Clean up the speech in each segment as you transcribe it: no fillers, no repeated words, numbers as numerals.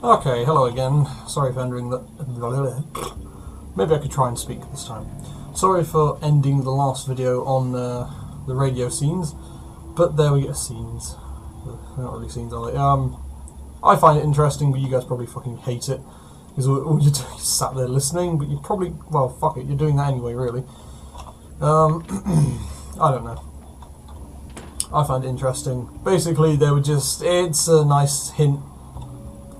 Okay, hello again. Sorry for ending the... Maybe I could try and speak this time. Sorry for ending the last video on the radio scenes, but there we go. Scenes. They're not really scenes, are they? I find it interesting, but you guys probably fucking hate it. Because all you're doing is sat there listening, but you probably... Well, fuck it, you're doing that anyway, really. I don't know. I find it interesting. Basically, they were just... It's a nice hint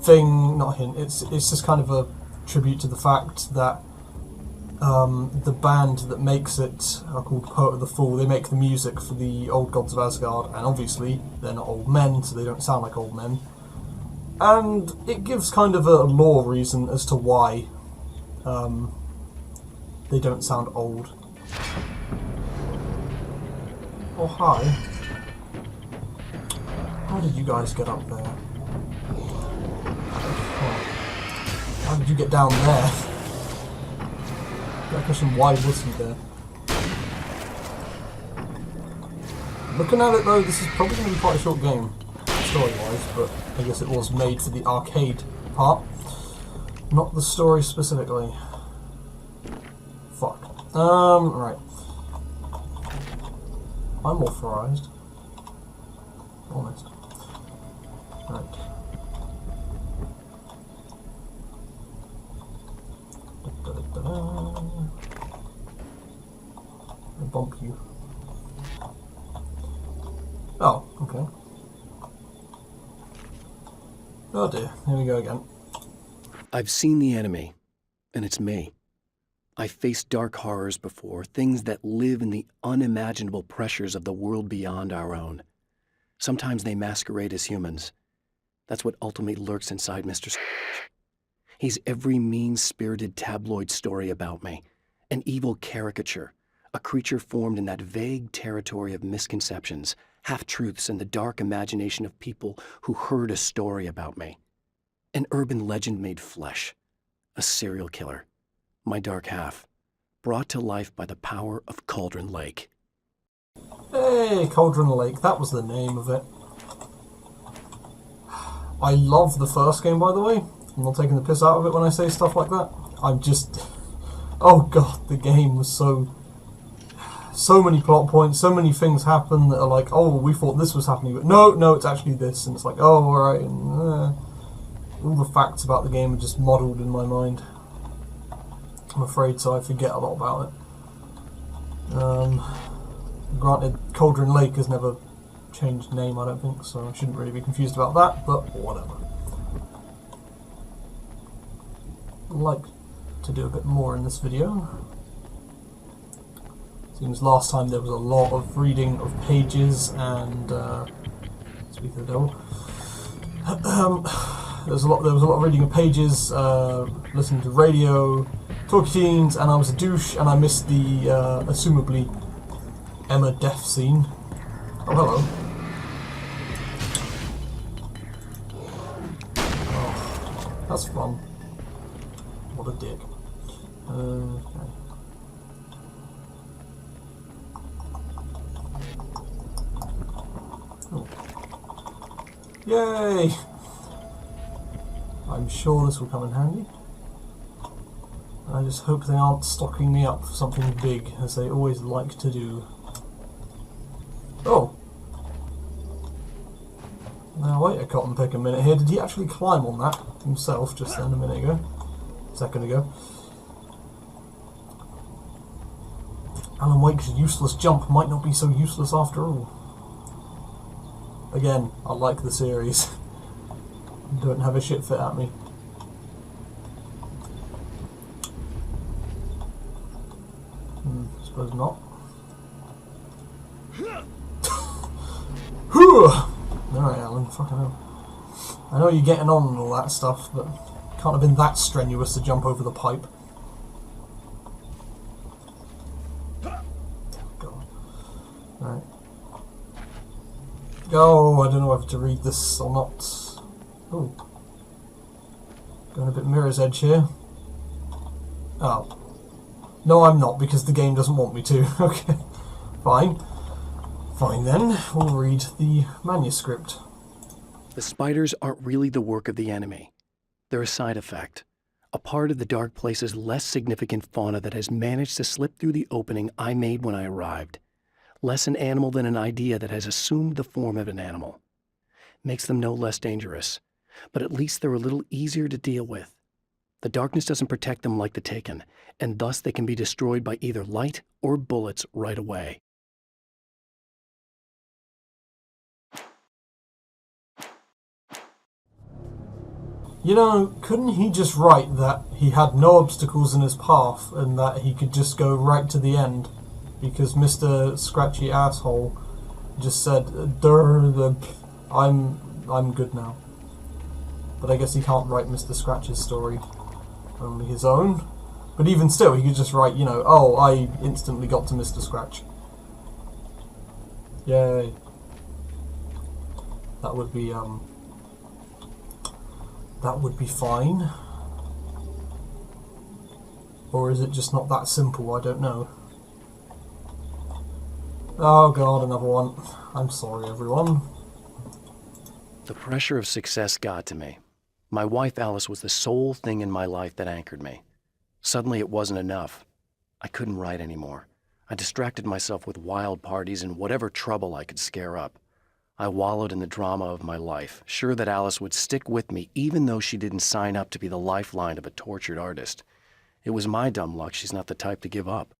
thing, not a hint, it's just kind of a tribute to the fact that the band that makes it are called Poet of the Fall. They make the music for the old gods of Asgard, and obviously they're not old men, so they don't sound like old men. And it gives kind of a lore reason as to why they don't sound old. Oh, hi. How did you guys get up there? How did you get down there? That question, why was he there? Looking at it though, this is probably going to be quite a short game, story-wise, but I guess it was made for the arcade part, not the story specifically. Fuck. Right. I'm authorized. Honest. Right. I bump you. Oh, okay. Oh dear, here we go again. I've seen the enemy, and it's me. I've faced dark horrors before, things that live in the unimaginable pressures of the world beyond our own. Sometimes they masquerade as humans. That's what ultimately lurks inside Mr. He's every mean-spirited tabloid story about me, an evil caricature, a creature formed in that vague territory of misconceptions, half-truths, and the dark imagination of people who heard a story about me. An urban legend made flesh, a serial killer, my dark half, brought to life by the power of Cauldron Lake. Hey, Cauldron Lake, that was the name of it. I love the first game, by the way. I'm not taking the piss out of it when I say stuff like that. I'm just... Oh god, the game was so many plot points, so many things happen that are like, oh, we thought this was happening, but no, it's actually this, and it's like, oh, alright, and all the facts about the game are just modelled in my mind. I'm afraid, so I forget a lot about it. Granted, Cauldron Lake has never changed name, I don't think, so I shouldn't really be confused about that, but whatever. I'd like to do a bit more in this video. Seems last time there was a lot of reading of pages and speak of the devil. There was a lot of reading of pages, listening to radio, talkie teens, and I was a douche and I missed the assumably Emma death scene. Oh, hello. Oh, that's fun. What a dick. Okay. Oh. Yay! I'm sure this will come in handy. I just hope they aren't stocking me up for something big, as they always like to do. Oh! Now wait a cotton pick a minute here. Did he actually climb on that himself just then a second ago? Alan Wake's useless jump might not be so useless after all. Again, I like the series. Don't have a shit fit at me. Suppose not. Alright, Alan, fucking hell. I know you're getting on and all that stuff, but can't have been that strenuous to jump over the pipe. God. Alright. Oh, I don't know whether to read this or not. Oh. Going a bit Mirror's Edge here. Oh. No, I'm not, because the game doesn't want me to. Okay. Fine. Fine then, we'll read the manuscript. The spiders aren't really the work of the enemy. They're a side effect, a part of the Dark Place's less significant fauna that has managed to slip through the opening I made when I arrived. Less an animal than an idea that has assumed the form of an animal. Makes them no less dangerous, but at least they're a little easier to deal with. The darkness doesn't protect them like the Taken, and thus they can be destroyed by either light or bullets right away. You know, couldn't he just write that he had no obstacles in his path and that he could just go right to the end? Because Mr. Scratchy Asshole just said, I'm good now. But I guess he can't write Mr. Scratch's story, only his own. But even still, he could just write, you know, oh, I instantly got to Mr. Scratch. Yay. That would be fine. Or is it just not that simple? I don't know. Oh god, another one. I'm sorry, everyone. The pressure of success got to me. My wife Alice was the sole thing in my life that anchored me. Suddenly it wasn't enough. I couldn't write anymore. I distracted myself with wild parties and whatever trouble I could scare up. I wallowed in the drama of my life, sure that Alice would stick with me even though she didn't sign up to be the lifeline of a tortured artist. It was my dumb luck she's not the type to give up.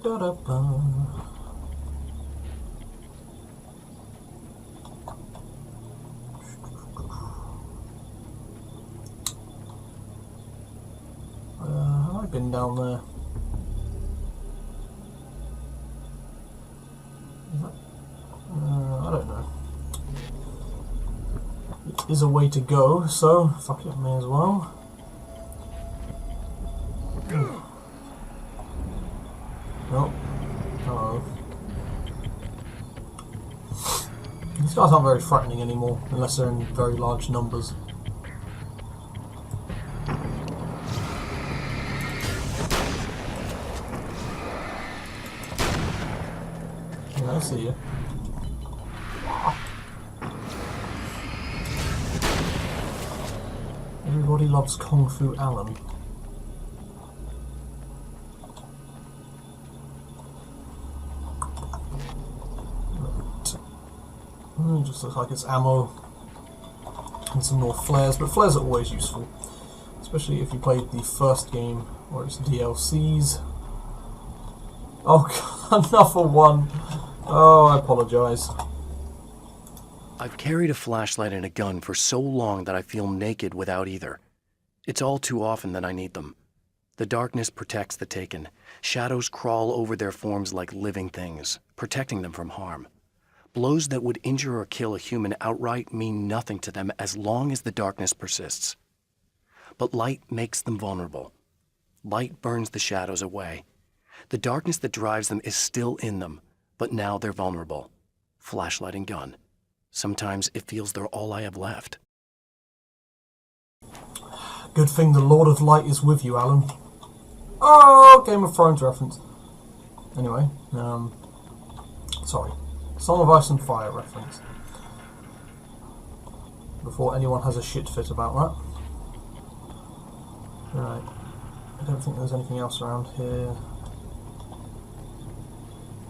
Da-da-ba. Have I been down there? I don't know. It is a way to go, so fuck it, may as well. Oh, hello. These guys aren't very frightening anymore, unless they're in very large numbers. Yeah, I see you. Everybody loves Kung Fu Alan. It just looks like it's ammo and some more flares, but flares are always useful, especially if you played the first game or its DLCs. Oh god, another one. Oh, I apologise. I've carried a flashlight and a gun for so long that I feel naked without either. It's all too often that I need them. The darkness protects the Taken. Shadows crawl over their forms like living things, protecting them from harm. Blows that would injure or kill a human outright mean nothing to them as long as the darkness persists. But light makes them vulnerable. Light burns the shadows away. The darkness that drives them is still in them, but now they're vulnerable. Flashlight and gun. Sometimes it feels they're all I have left. Good thing the Lord of Light is with you, Alan. Oh, Game of Thrones reference. Anyway, sorry. Song of Ice and Fire reference. Before anyone has a shit fit about that. Right. I don't think there's anything else around here.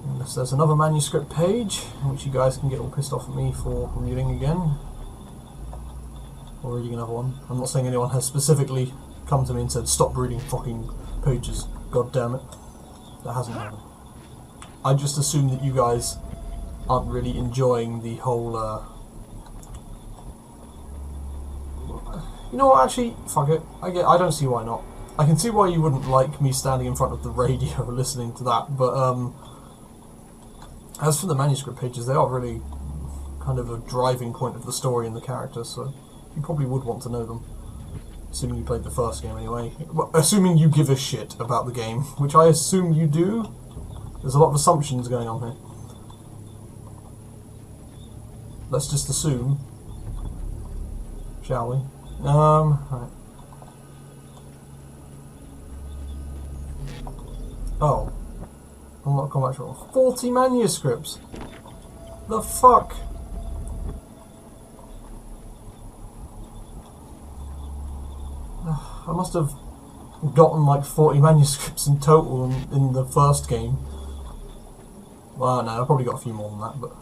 Unless there's another manuscript page, which you guys can get all pissed off at me for reading again. Or reading another one. I'm not saying anyone has specifically come to me and said, stop reading fucking pages. God damn it. That hasn't happened. I just assume that you guys aren't really enjoying the whole, You know what, actually, fuck it. I don't see why not. I can see why you wouldn't like me standing in front of the radio listening to that, but, as for the manuscript pages, they are really kind of a driving point of the story and the characters, so you probably would want to know them. Assuming you played the first game anyway. Well, assuming you give a shit about the game, which I assume you do. There's a lot of assumptions going on here. Let's just assume. Shall we? Right. Oh. Unlock combat roll. 40 manuscripts! The fuck? I must have gotten like 40 manuscripts in total in the first game. Well, no, I probably got a few more than that, but...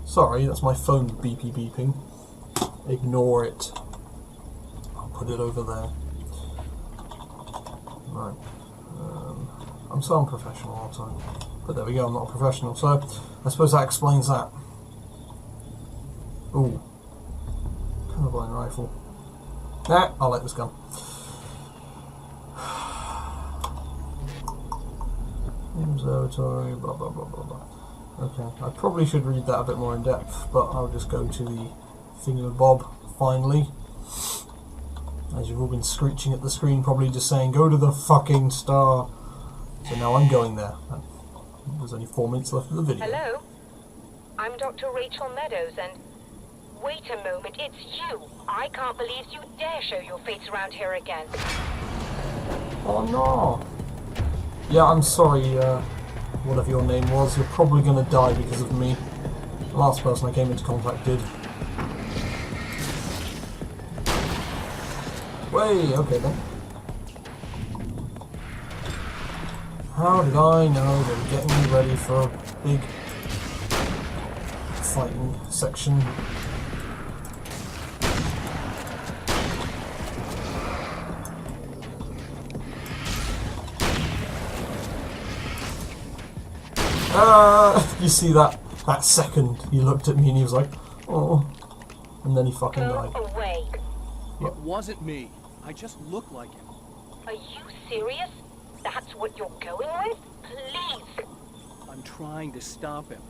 sorry, that's my phone beeping. Ignore it. I'll put it over there. Right. I'm so unprofessional all the time. But there we go, I'm not a professional, so I suppose that explains that. Ooh. Carbine rifle. Nah, I'll like this gun. Observatory, blah blah blah blah blah. Okay, I probably should read that a bit more in depth, but I'll just go to the thingamabob finally. As you've all been screeching at the screen, probably just saying, go to the fucking star. So now I'm going there. There's only 4 minutes left of the video. Hello? I'm Dr. Rachel Meadows, and... Wait a moment, it's you! I can't believe you dare show your face around here again. Oh no! Yeah, I'm sorry, whatever your name was. You're probably gonna die because of me. The last person I came into contact did. Way, okay then. How did I know they were getting me ready for a big fighting section? You see that second he looked at me and he was like, oh, and then he fucking died. Go away. It wasn't me. I just look like him. Are you serious? That's what you're going with? Please. I'm trying to stop him.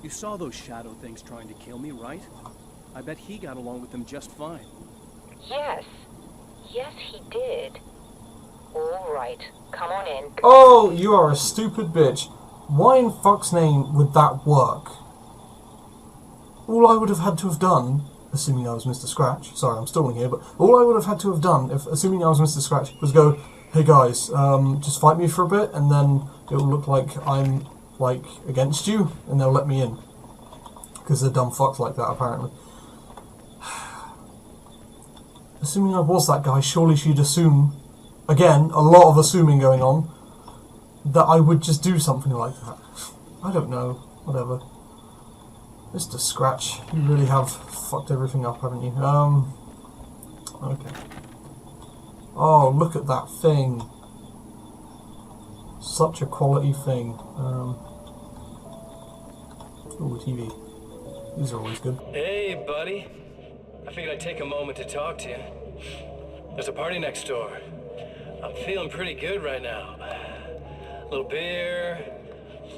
You saw those shadow things trying to kill me, right? I bet he got along with them just fine. Yes. Yes, he did. All right. Come on in. Oh, you are a stupid bitch. Why in fuck's name would that work? All I would have had to have done, assuming I was Mr. Scratch, sorry I'm stalling here, but all I would have had to have done, assuming I was Mr. Scratch, was go, hey guys, just fight me for a bit, and then it'll look like I'm, like, against you, and they'll let me in. Because they're dumb fucks like that, apparently. Assuming I was that guy, surely she'd assume, again, a lot of assuming going on, that I would just do something like that. I don't know. Whatever. Mr. Scratch, you really have fucked everything up, haven't you? Okay. Oh, look at that thing. Such a quality thing. Ooh, TV. These are always good. Hey, buddy. I figured I'd take a moment to talk to you. There's a party next door. I'm feeling pretty good right now. A little beer,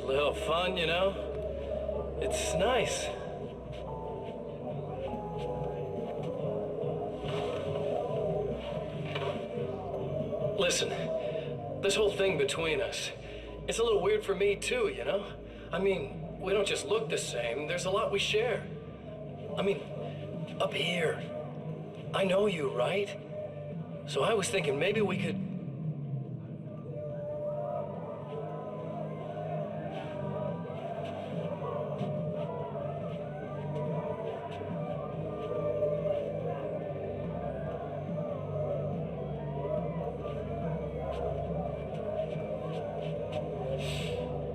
a little fun, you know? It's nice. Listen, this whole thing between us, it's a little weird for me too, you know? I mean, we don't just look the same, there's a lot we share. I mean, up here, I know you, right? So I was thinking maybe we could...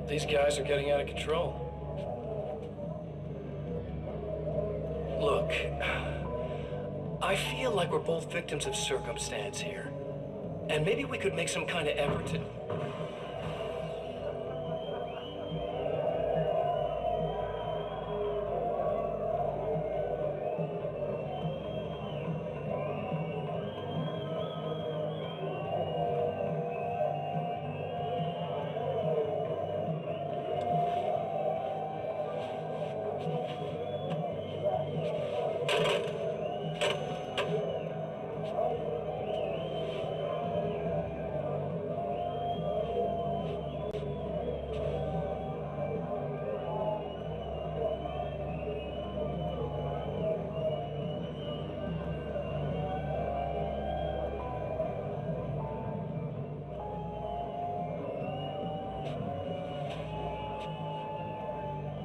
These guys are getting out of control. Look, I feel like we're both victims of circumstance here. And maybe we could make some kind of effort to...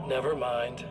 Never mind.